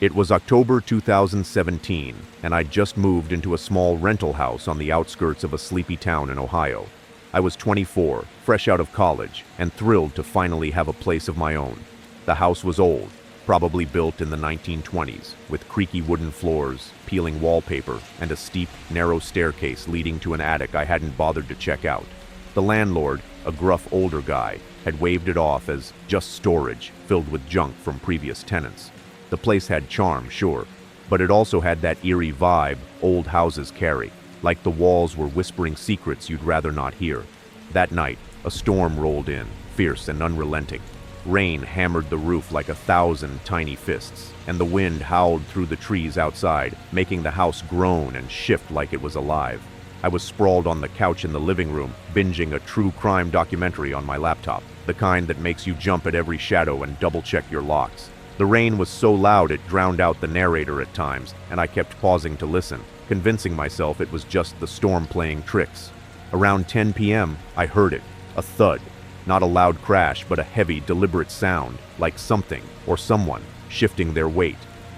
It was October 2017, and I'd just moved into a small rental house on the outskirts of a sleepy town in Ohio. I was 24, fresh out of college, and thrilled to finally have a place of my own. The house was old, probably built in the 1920s, with creaky wooden floors, peeling wallpaper, and a steep, narrow staircase leading to an attic I hadn't bothered to check out. The landlord, a gruff older guy, had waved it off as just storage filled with junk from previous tenants. The place had charm, sure, but it also had that eerie vibe old houses carry, like the walls were whispering secrets you'd rather not hear. That night, a storm rolled in, fierce and unrelenting. Rain hammered the roof like 1,000 tiny fists, and the wind howled through the trees outside, making the house groan and shift like it was alive. I was sprawled on the couch in the living room, binging a true crime documentary on my laptop, the kind that makes you jump at every shadow and double-check your locks. The rain was so loud it drowned out the narrator at times, and I kept pausing to listen, convincing myself it was just the storm playing tricks. Around 10 p.m., I heard it, a thud. Not a loud crash, but a heavy, deliberate sound, like something, or someone, shifting their weight.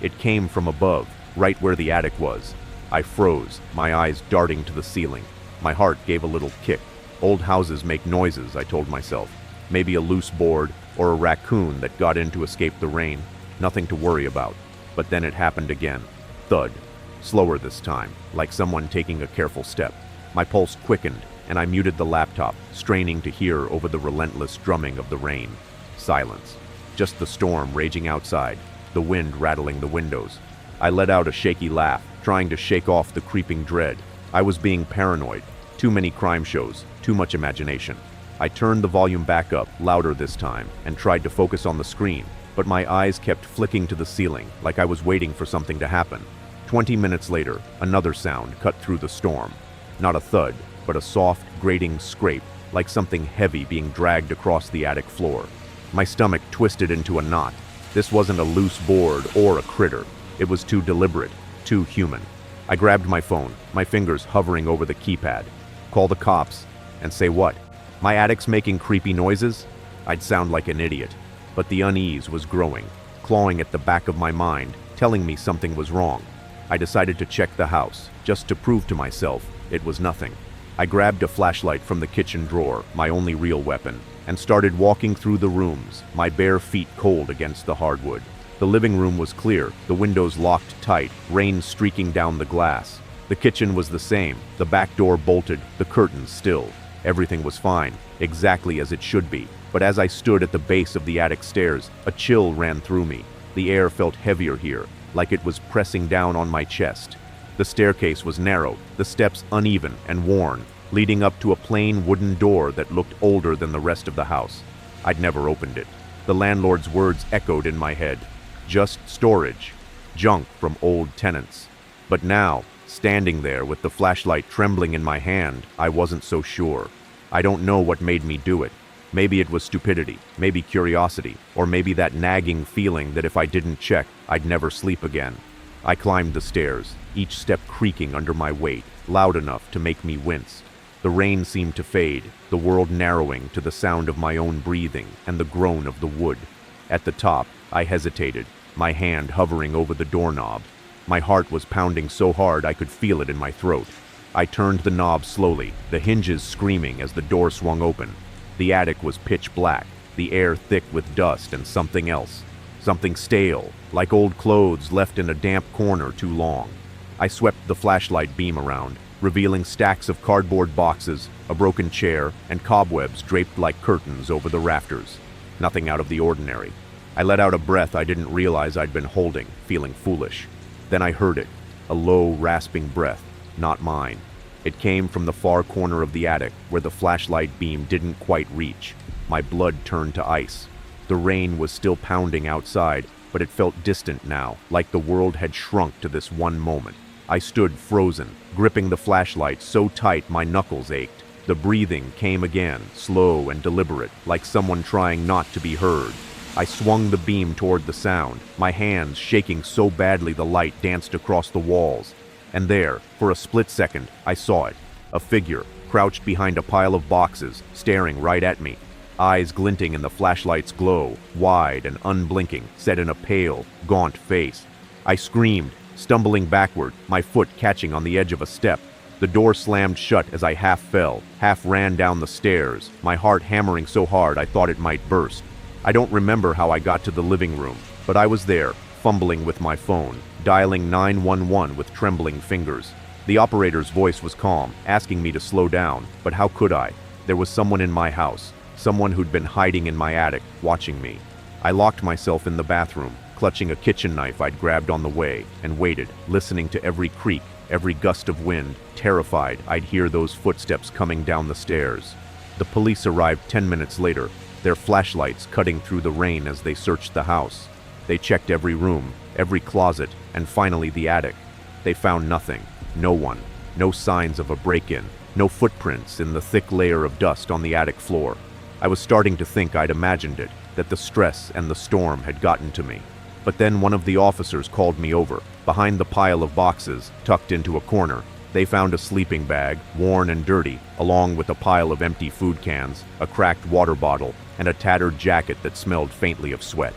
It came from above, right where the attic was. I froze, my eyes darting to the ceiling. My heart gave a little kick. Old houses make noises, I told myself. Maybe a loose board, or a raccoon that got in to escape the rain. Nothing to worry about. But then it happened again. Thud. Slower this time, like someone taking a careful step. My pulse quickened, and I muted the laptop, straining to hear over the relentless drumming of the rain. Silence. Just the storm raging outside, the wind rattling the windows. I let out a shaky laugh, trying to shake off the creeping dread. I was being paranoid. Too many crime shows, too much imagination. I turned the volume back up, louder this time, and tried to focus on the screen, but my eyes kept flicking to the ceiling, like I was waiting for something to happen. 20 minutes later, another sound cut through the storm. Not a thud, but a soft, grating scrape, like something heavy being dragged across the attic floor. My stomach twisted into a knot. This wasn't a loose board or a critter. It was too deliberate, too human. I grabbed my phone, my fingers hovering over the keypad. Call the cops, and say what? My attic's making creepy noises? I'd sound like an idiot. But the unease was growing, clawing at the back of my mind, telling me something was wrong. I decided to check the house, just to prove to myself it was nothing. I grabbed a flashlight from the kitchen drawer, my only real weapon, and started walking through the rooms, my bare feet cold against the hardwood. The living room was clear, the windows locked tight, rain streaking down the glass. The kitchen was the same, the back door bolted, the curtains still. Everything was fine, exactly as it should be. But as I stood at the base of the attic stairs, a chill ran through me. The air felt heavier here, like it was pressing down on my chest. The staircase was narrow, the steps uneven and worn, leading up to a plain wooden door that looked older than the rest of the house. I'd never opened it. The landlord's words echoed in my head. Just storage. Junk from old tenants. But now, standing there with the flashlight trembling in my hand, I wasn't so sure. I don't know what made me do it. Maybe it was stupidity, maybe curiosity, or maybe that nagging feeling that if I didn't check, I'd never sleep again. I climbed the stairs, each step creaking under my weight, loud enough to make me wince. The rain seemed to fade, the world narrowing to the sound of my own breathing and the groan of the wood. At the top, I hesitated, my hand hovering over the doorknob. My heart was pounding so hard I could feel it in my throat. I turned the knob slowly, the hinges screaming as the door swung open. The attic was pitch black, the air thick with dust and something else. Something stale, like old clothes left in a damp corner too long. I swept the flashlight beam around, revealing stacks of cardboard boxes, a broken chair, and cobwebs draped like curtains over the rafters. Nothing out of the ordinary. I let out a breath I didn't realize I'd been holding, feeling foolish. Then I heard it, a low, rasping breath, not mine. It came from the far corner of the attic, where the flashlight beam didn't quite reach. My blood turned to ice. The rain was still pounding outside, but it felt distant now, like the world had shrunk to this one moment. I stood frozen, gripping the flashlight so tight my knuckles ached. The breathing came again, slow and deliberate, like someone trying not to be heard. I swung the beam toward the sound, my hands shaking so badly the light danced across the walls. And there, for a split second, I saw it. A figure, crouched behind a pile of boxes, staring right at me. Eyes glinting in the flashlight's glow, wide and unblinking, set in a pale, gaunt face. I screamed, stumbling backward, my foot catching on the edge of a step. The door slammed shut as I half fell, half ran down the stairs, my heart hammering so hard I thought it might burst. I don't remember how I got to the living room, but I was there, fumbling with my phone, dialing 911 with trembling fingers. The operator's voice was calm, asking me to slow down, but how could I? There was someone in my house, someone who'd been hiding in my attic, watching me. I locked myself in the bathroom, clutching a kitchen knife I'd grabbed on the way, and waited, listening to every creak, every gust of wind, terrified I'd hear those footsteps coming down the stairs. The police arrived 10 minutes later, their flashlights cutting through the rain as they searched the house. They checked every room, every closet, and finally the attic. They found nothing, no one, no signs of a break-in, no footprints in the thick layer of dust on the attic floor. I was starting to think I'd imagined it, that the stress and the storm had gotten to me. But then one of the officers called me over. Behind the pile of boxes, tucked into a corner, they found a sleeping bag, worn and dirty, along with a pile of empty food cans, a cracked water bottle, and a tattered jacket that smelled faintly of sweat.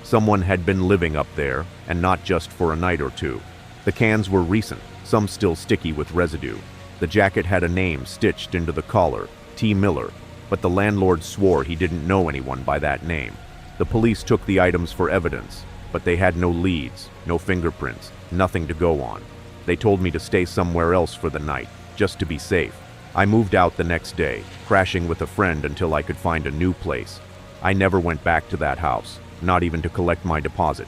Someone had been living up there, and not just for a night or two. The cans were recent, some still sticky with residue. The jacket had a name stitched into the collar, T. Miller, but the landlord swore he didn't know anyone by that name. The police took the items for evidence, but they had no leads, no fingerprints, nothing to go on. They told me to stay somewhere else for the night, just to be safe. I moved out the next day, crashing with a friend until I could find a new place. I never went back to that house, not even to collect my deposit.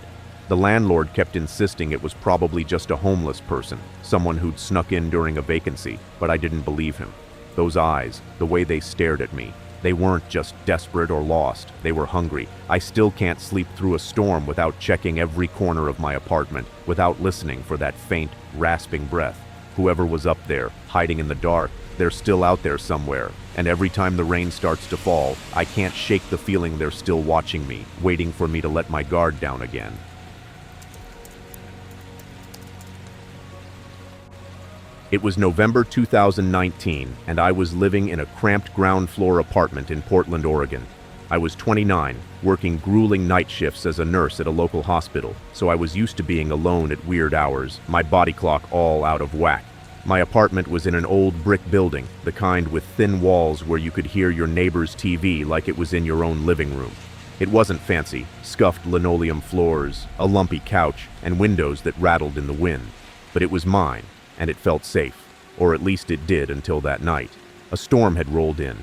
The landlord kept insisting it was probably just a homeless person, someone who'd snuck in during a vacancy, but I didn't believe him. Those eyes, the way they stared at me, they weren't just desperate or lost, they were hungry. I still can't sleep through a storm without checking every corner of my apartment, without listening for that faint, rasping breath. Whoever was up there, hiding in the dark, they're still out there somewhere. And every time the rain starts to fall, I can't shake the feeling they're still watching me, waiting for me to let my guard down again. It was November 2019, and I was living in a cramped ground floor apartment in Portland, Oregon. I was 29, working grueling night shifts as a nurse at a local hospital, so I was used to being alone at weird hours, my body clock all out of whack. My apartment was in an old brick building, the kind with thin walls where you could hear your neighbor's TV like it was in your own living room. It wasn't fancy, scuffed linoleum floors, a lumpy couch, and windows that rattled in the wind. But it was mine. And it felt safe, or at least it did until that night. A storm had rolled in,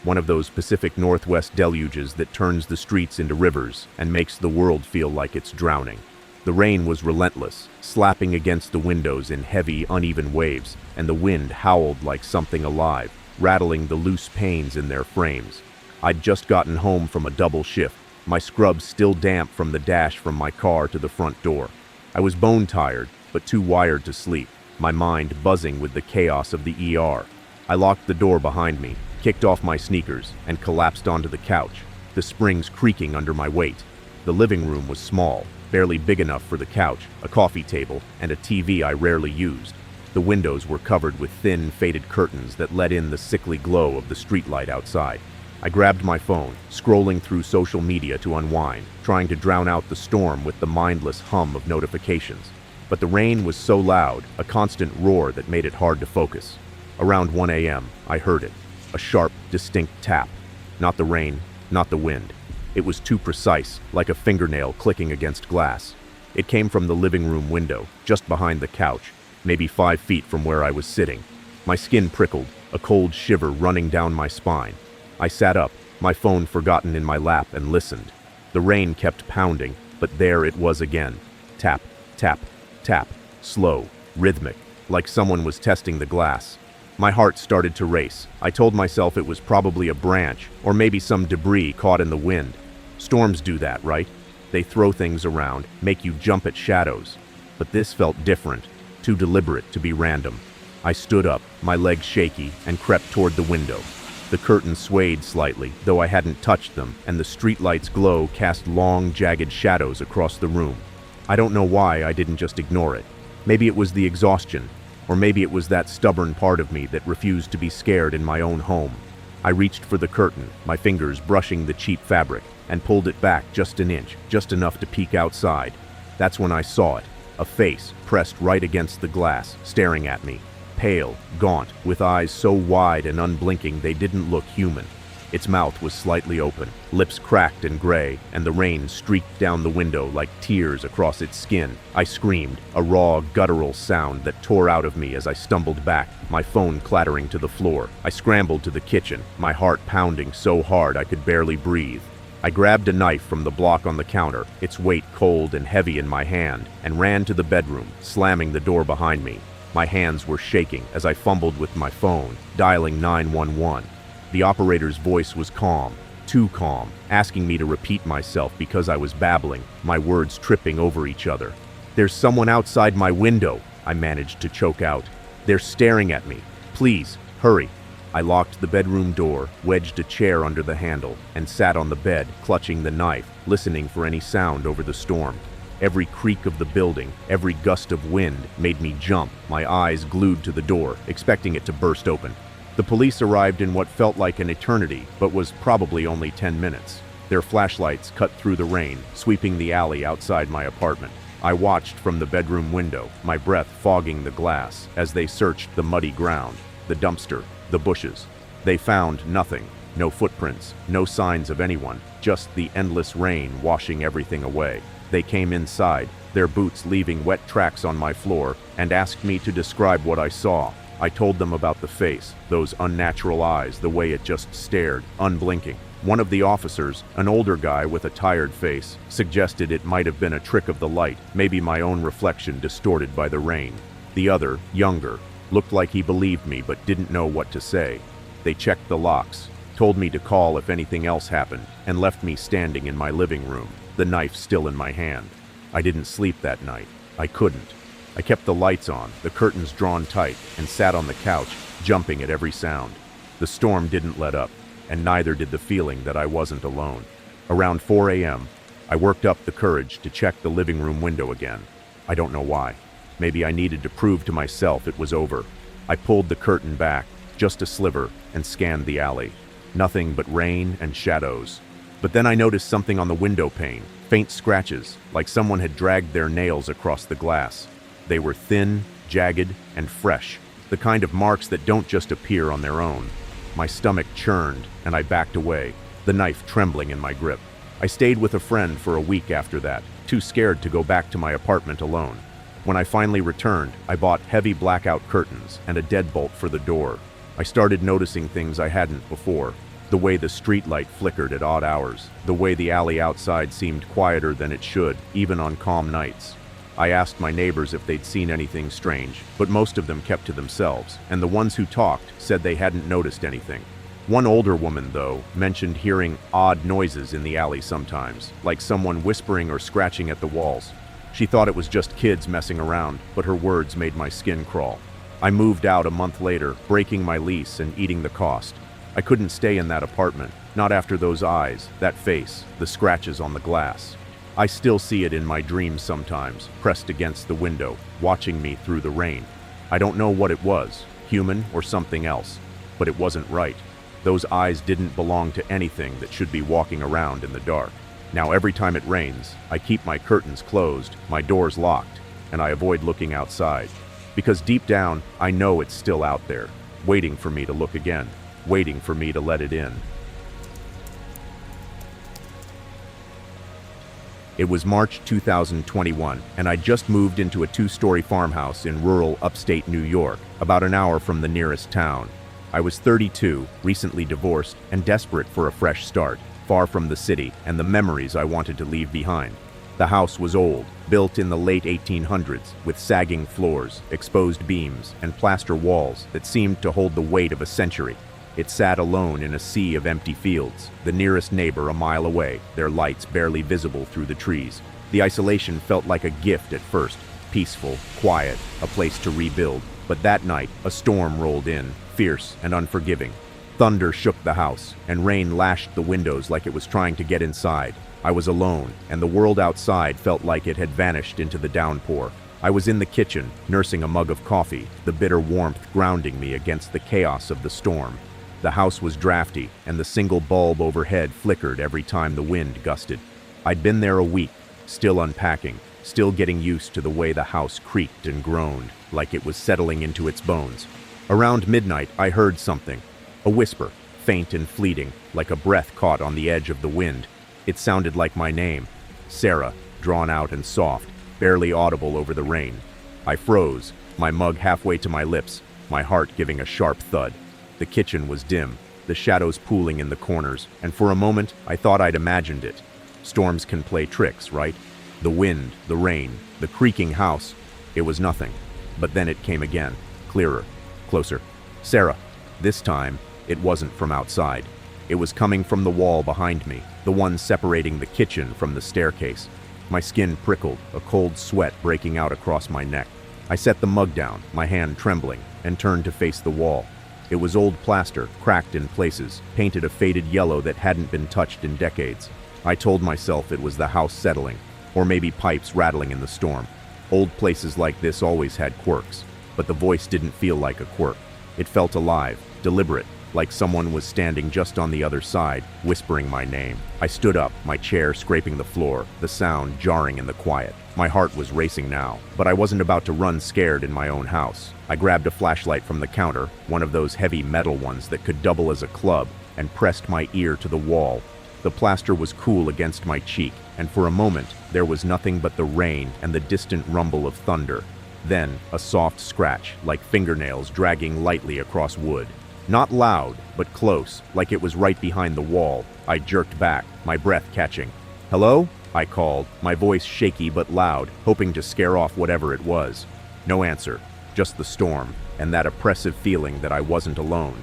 one of those Pacific Northwest deluges that turns the streets into rivers and makes the world feel like it's drowning. The rain was relentless, slapping against the windows in heavy, uneven waves, and the wind howled like something alive, rattling the loose panes in their frames. I'd just gotten home from a double shift, my scrubs still damp from the dash from my car to the front door. I was bone-tired, but too wired to sleep, my mind buzzing with the chaos of the ER. I locked the door behind me, kicked off my sneakers, and collapsed onto the couch, the springs creaking under my weight. The living room was small, barely big enough for the couch, a coffee table, and a TV I rarely used. The windows were covered with thin, faded curtains that let in the sickly glow of the streetlight outside. I grabbed my phone, scrolling through social media to unwind, trying to drown out the storm with the mindless hum of notifications. But the rain was so loud, a constant roar that made it hard to focus. Around 1 a.m., I heard it. A sharp, distinct tap. Not the rain, not the wind. It was too precise, like a fingernail clicking against glass. It came from the living room window, just behind the couch, maybe 5 feet from where I was sitting. My skin prickled, a cold shiver running down my spine. I sat up, my phone forgotten in my lap, and listened. The rain kept pounding, but there it was again. Tap, tap, tap, slow, rhythmic, like someone was testing the glass. My heart started to race. I told myself it was probably a branch, or maybe some debris caught in the wind. Storms do that, right? They throw things around, make you jump at shadows. But this felt different, too deliberate to be random. I stood up, my legs shaky, and crept toward the window. The curtains swayed slightly, though I hadn't touched them, and the streetlight's glow cast long, jagged shadows across the room. I don't know why I didn't just ignore it. Maybe it was the exhaustion, or maybe it was that stubborn part of me that refused to be scared in my own home. I reached for the curtain, my fingers brushing the cheap fabric, and pulled it back just an inch, just enough to peek outside. That's when I saw it, A face pressed right against the glass, staring at me. Pale, gaunt, with eyes so wide and unblinking they didn't look human. Its mouth was slightly open, lips cracked and gray, and the rain streaked down the window like tears across its skin. I screamed, a raw, guttural sound that tore out of me as I stumbled back, my phone clattering to the floor. I scrambled to the kitchen, my heart pounding so hard I could barely breathe. I grabbed a knife from the block on the counter, its weight cold and heavy in my hand, and ran to the bedroom, slamming the door behind me. My hands were shaking as I fumbled with my phone, dialing 911. The operator's voice was calm, too calm, asking me to repeat myself because I was babbling, my words tripping over each other. "There's someone outside my window," I managed to choke out. "They're staring at me. Please, hurry." I locked the bedroom door, wedged a chair under the handle, and sat on the bed, clutching the knife, listening for any sound over the storm. Every creak of the building, every gust of wind made me jump, my eyes glued to the door, expecting it to burst open. The police arrived in what felt like an eternity, but was probably only 10 minutes. Their flashlights cut through the rain, sweeping the alley outside my apartment. I watched from the bedroom window, my breath fogging the glass, as they searched the muddy ground, the dumpster, the bushes. They found nothing, no footprints, no signs of anyone, just the endless rain washing everything away. They came inside, their boots leaving wet tracks on my floor, and asked me to describe what I saw. I told them about the face, those unnatural eyes, the way it just stared, unblinking. One of the officers, an older guy with a tired face, suggested it might have been a trick of the light, maybe my own reflection distorted by the rain. The other, younger, looked like he believed me but didn't know what to say. They checked the locks, told me to call if anything else happened, and left me standing in my living room, the knife still in my hand. I didn't sleep that night. I couldn't. I kept the lights on, the curtains drawn tight, and sat on the couch, jumping at every sound. The storm didn't let up, and neither did the feeling that I wasn't alone. Around 4 a.m., I worked up the courage to check the living room window again. I don't know why. Maybe I needed to prove to myself it was over. I pulled the curtain back, just a sliver, and scanned the alley. Nothing but rain and shadows. But then I noticed something on the window pane, faint scratches, like someone had dragged their nails across the glass. They were thin, jagged, and fresh, the kind of marks that don't just appear on their own. My stomach churned, and I backed away, the knife trembling in my grip. I stayed with a friend for a week after that, too scared to go back to my apartment alone. When I finally returned, I bought heavy blackout curtains and a deadbolt for the door. I started noticing things I hadn't before. The way the streetlight flickered at odd hours, the way the alley outside seemed quieter than it should, even on calm nights. I asked my neighbors if they'd seen anything strange, but most of them kept to themselves, and the ones who talked said they hadn't noticed anything. One older woman, though, mentioned hearing odd noises in the alley sometimes, like someone whispering or scratching at the walls. She thought it was just kids messing around, but her words made my skin crawl. I moved out a month later, breaking my lease and eating the cost. I couldn't stay in that apartment, not after those eyes, that face, the scratches on the glass. I still see it in my dreams sometimes, pressed against the window, watching me through the rain. I don't know what it was, human or something else, but it wasn't right. Those eyes didn't belong to anything that should be walking around in the dark. Now every time it rains, I keep my curtains closed, my doors locked, and I avoid looking outside. Because deep down, I know it's still out there, waiting for me to look again, waiting for me to let it in. It was March 2021, and I just moved into a 2-story farmhouse in rural upstate New York, about an hour from the nearest town. I was 32, recently divorced, and desperate for a fresh start, far from the city and the memories I wanted to leave behind. The house was old, built in the late 1800s, with sagging floors, exposed beams, and plaster walls that seemed to hold the weight of a century. It sat alone in a sea of empty fields, the nearest neighbor a mile away, their lights barely visible through the trees. The isolation felt like a gift at first, peaceful, quiet, a place to rebuild. But that night, a storm rolled in, fierce and unforgiving. Thunder shook the house, and rain lashed the windows like it was trying to get inside. I was alone, and the world outside felt like it had vanished into the downpour. I was in the kitchen, nursing a mug of coffee, the bitter warmth grounding me against the chaos of the storm. The house was drafty, and the single bulb overhead flickered every time the wind gusted. I'd been there a week, still unpacking, still getting used to the way the house creaked and groaned, like it was settling into its bones. Around midnight, I heard something. A whisper, faint and fleeting, like a breath caught on the edge of the wind. It sounded like my name, Sarah, drawn out and soft, barely audible over the rain. I froze, my mug halfway to my lips, my heart giving a sharp thud. The kitchen was dim, the shadows pooling in the corners, and for a moment, I thought I'd imagined it. Storms can play tricks, right? The wind, the rain, the creaking house. It was nothing. But then it came again, clearer, closer. Sarah. This time, it wasn't from outside. It was coming from the wall behind me, the one separating the kitchen from the staircase. My skin prickled, a cold sweat breaking out across my neck. I set the mug down, my hand trembling, and turned to face the wall. It was old plaster, cracked in places, painted a faded yellow that hadn't been touched in decades. I told myself it was the house settling, or maybe pipes rattling in the storm. Old places like this always had quirks, but the voice didn't feel like a quirk. It felt alive, deliberate, like someone was standing just on the other side, whispering my name. I stood up, my chair scraping the floor, the sound jarring in the quiet. My heart was racing now, but I wasn't about to run scared in my own house. I grabbed a flashlight from the counter, one of those heavy metal ones that could double as a club, and pressed my ear to the wall. The plaster was cool against my cheek, and for a moment, there was nothing but the rain and the distant rumble of thunder. Then, a soft scratch, like fingernails dragging lightly across wood. Not loud, but close, like it was right behind the wall. I jerked back, my breath catching. "Hello?" I called, my voice shaky but loud, hoping to scare off whatever it was. No answer, just the storm, and that oppressive feeling that I wasn't alone.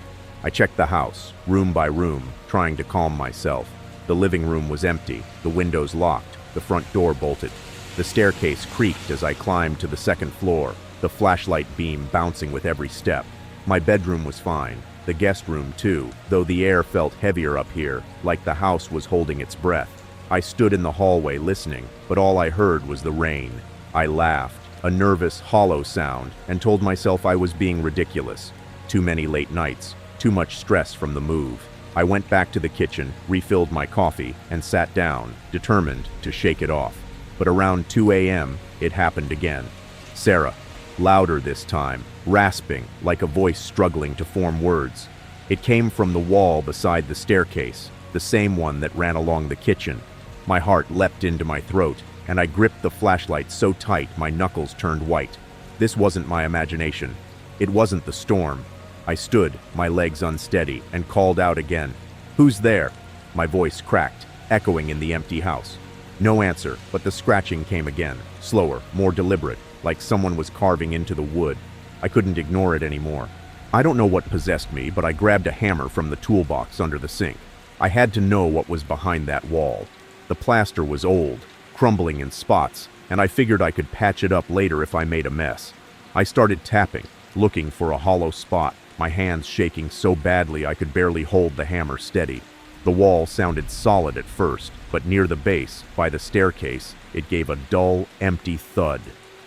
I checked the house, room by room, trying to calm myself. The living room was empty, the windows locked, the front door bolted. The staircase creaked as I climbed to the second floor, the flashlight beam bouncing with every step. My bedroom was fine, the guest room too, though the air felt heavier up here, like the house was holding its breath. I stood in the hallway listening, but all I heard was the rain. I laughed, a nervous, hollow sound, and told myself I was being ridiculous. Too many late nights, too much stress from the move. I went back to the kitchen, refilled my coffee, and sat down, determined to shake it off. But around 2 a.m., it happened again. Sarah, louder this time, rasping, like a voice struggling to form words. It came from the wall beside the staircase, the same one that ran along the kitchen. My heart leapt into my throat, and I gripped the flashlight so tight my knuckles turned white. This wasn't my imagination. It wasn't the storm. I stood, my legs unsteady, and called out again. "Who's there?" My voice cracked, echoing in the empty house. No answer, but the scratching came again, slower, more deliberate, like someone was carving into the wood. I couldn't ignore it anymore. I don't know what possessed me, but I grabbed a hammer from the toolbox under the sink. I had to know what was behind that wall. The plaster was old, crumbling in spots, and I figured I could patch it up later if I made a mess. I started tapping, looking for a hollow spot, my hands shaking so badly I could barely hold the hammer steady. The wall sounded solid at first, but near the base, by the staircase, it gave a dull, empty thud.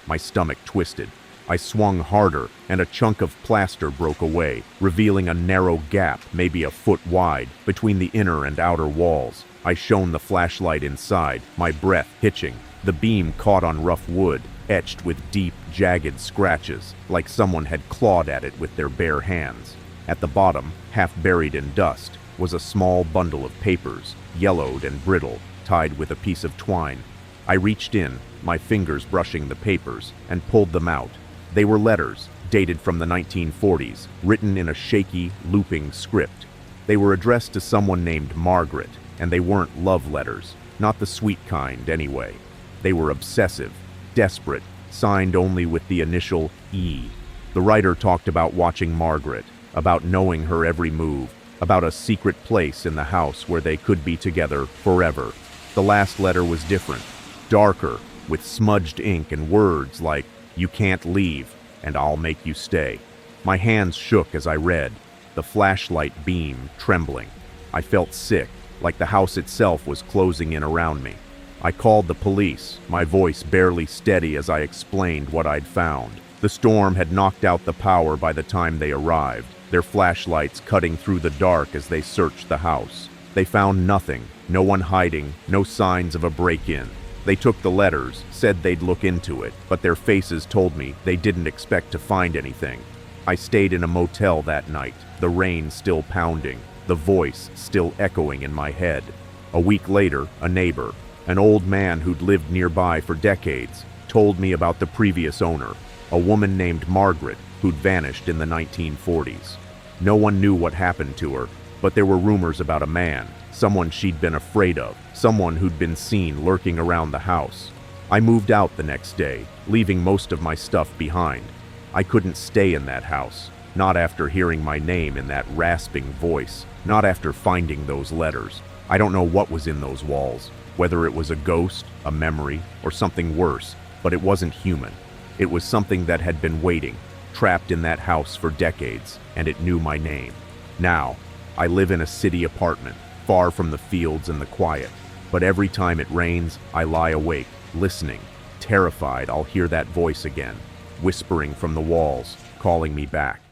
My stomach twisted. I swung harder, and a chunk of plaster broke away, revealing a narrow gap, maybe a foot wide, between the inner and outer walls. I shone the flashlight inside, my breath hitching. The beam caught on rough wood, etched with deep, jagged scratches, like someone had clawed at it with their bare hands. At the bottom, half buried in dust, was a small bundle of papers, yellowed and brittle, tied with a piece of twine. I reached in, my fingers brushing the papers, and pulled them out. They were letters, dated from the 1940s, written in a shaky, looping script. They were addressed to someone named Margaret, and they weren't love letters, not the sweet kind anyway. They were obsessive, desperate, signed only with the initial E. The writer talked about watching Margaret, about knowing her every move, about a secret place in the house where they could be together forever. The last letter was different, darker, with smudged ink and words like, "You can't leave, and I'll make you stay." My hands shook as I read, the flashlight beam trembling. I felt sick, like the house itself was closing in around me. I called the police, my voice barely steady as I explained what I'd found. The storm had knocked out the power by the time they arrived, their flashlights cutting through the dark as they searched the house. They found nothing, no one hiding, no signs of a break-in. They took the letters, said they'd look into it, but their faces told me they didn't expect to find anything. I stayed in a motel that night, the rain still pounding, the voice still echoing in my head. A week later, a neighbor, an old man who'd lived nearby for decades, told me about the previous owner, a woman named Margaret who'd vanished in the 1940s. No one knew what happened to her, but there were rumors about a man, someone she'd been afraid of, someone who'd been seen lurking around the house. I moved out the next day, leaving most of my stuff behind. I couldn't stay in that house, not after hearing my name in that rasping voice, not after finding those letters. I don't know what was in those walls, whether it was a ghost, a memory, or something worse, but it wasn't human. It was something that had been waiting, trapped in that house for decades, and it knew my name. Now, I live in a city apartment, far from the fields and the quiet, but every time it rains, I lie awake, listening, terrified I'll hear that voice again, whispering from the walls, calling me back.